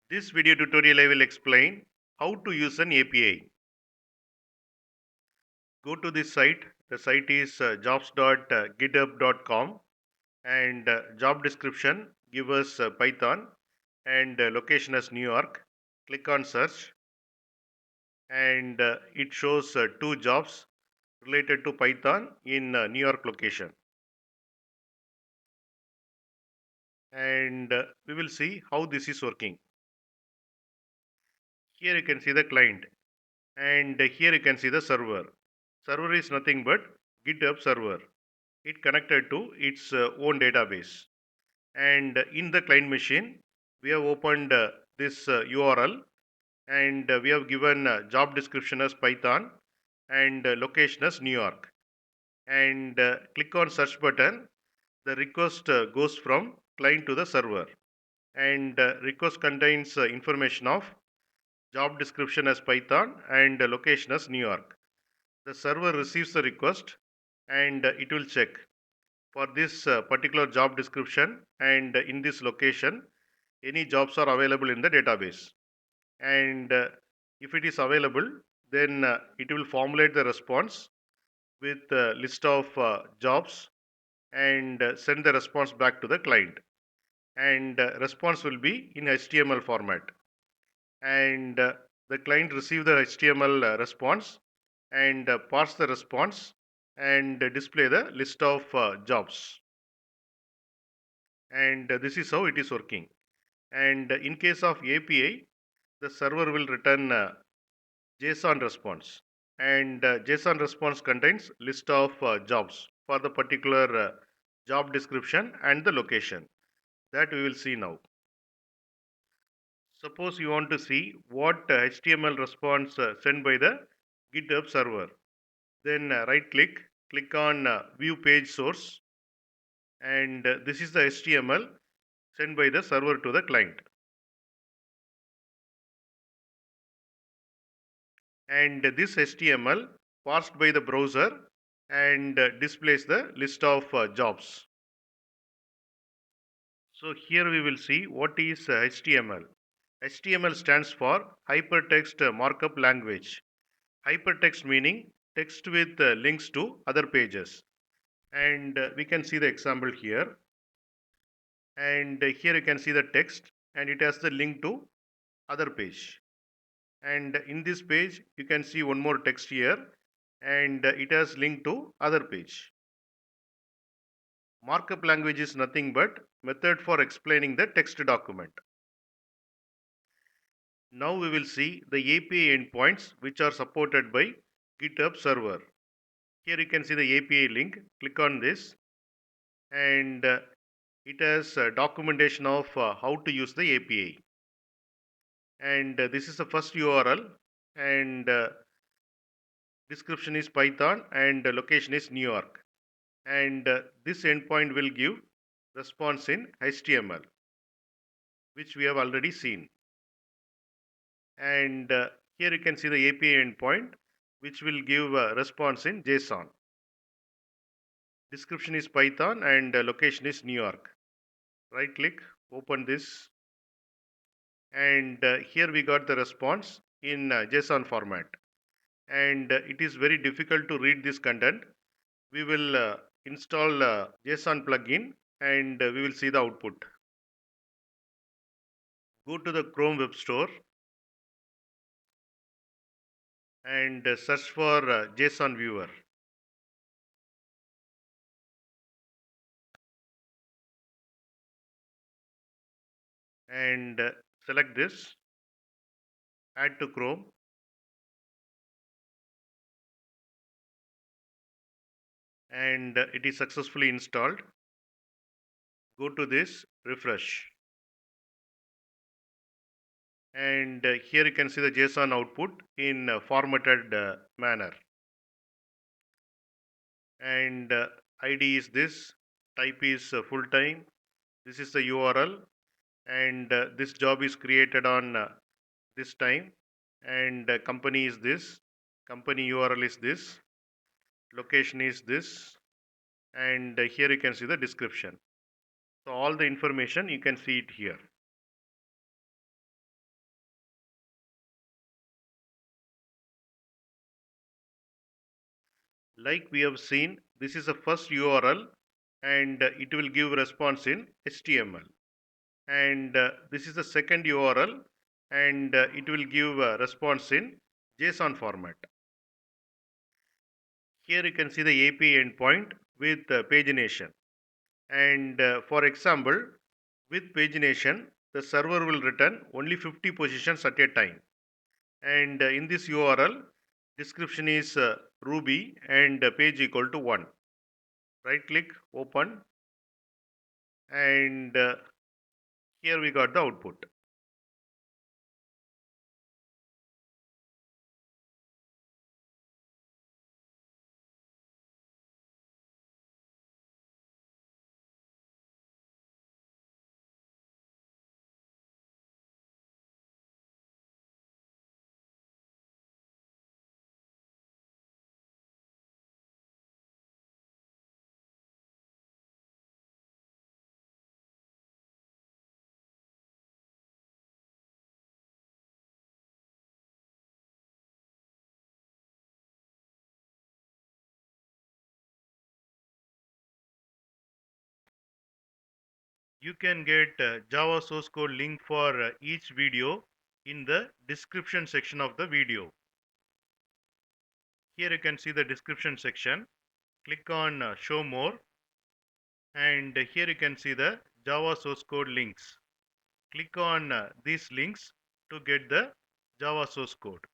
This video tutorial I will explain how to use an API. Go to this site. The site is jobs.github.com and job description give us Python and location as New York. Click on search and it shows two jobs related to Python in New York location. And we will see how this is working. Here you can see the client and here you can see the server. Server is nothing but GitHub server. It connected to its own database. And in the client machine, we have opened this URL and we have given job description as Python and location as New York. And click on search button. The request goes from client to the server. And request contains information of job description as Python and location as New York. The server receives the request and it will check for this particular job description and in this location any jobs are available in the database, and if it is available then it will formulate the response with a list of jobs and send the response back to the client, and response will be in HTML format, and the client receive the HTML response and parse the response and display the list of jobs, and this is how it is working. And in case of API, the server will return JSON response, and JSON response contains list of jobs for the particular job description and the location that we will see now. Suppose you want to see what HTML response sent by the GitHub server, then right click on view page source, and this is the HTML sent by the server to the client. And this HTML parsed by the browser and displays the list of jobs. So here we will see what is HTML. HTML stands for Hypertext Markup Language. Hypertext meaning text with links to other pages. And we can see the example here. And here you can see the text and it has the link to other page. And in this page you can see one more text here and it has link to other page. Markup language is nothing but method for explaining the text document. Now we will see the API endpoints which are supported by GitHub server. Here you can see the API link. Click on this and it has documentation of how to use the API. And this is the first URL and description is Python and location is New York. And this endpoint will give response in HTML, which we have already seen. And here you can see the API endpoint, which will give a response in JSON. Description is Python and location is New York. Right click, open this, and here we got the response in JSON format. And it is very difficult to read this content. We will install JSON plugin and we will see the output. Go to the Chrome Web Store and search for JSON viewer. And select this, add to Chrome, and it is successfully installed. Go to this, refresh, and here you can see the JSON output in formatted manner, and ID is this, type is full time, this is the URL, and this job is created on this time, and company is this, company URL is this, location is this, and here you can see the description. So all the information you can see it here. Like we have seen, this is the first URL and it will give response in HTML. And this is the second URL and it will give response in JSON format. Here you can see the API endpoint with pagination. And for example, with pagination, the server will return only 50 positions at a time. And in this URL, description is Ruby and page equal to 1. Right click, open, and here we got the output. You can get Java source code link for each video in the description section of the video. Here you can see the description section. Click on show more, and here you can see the Java source code links. Click on these links to get the Java source code.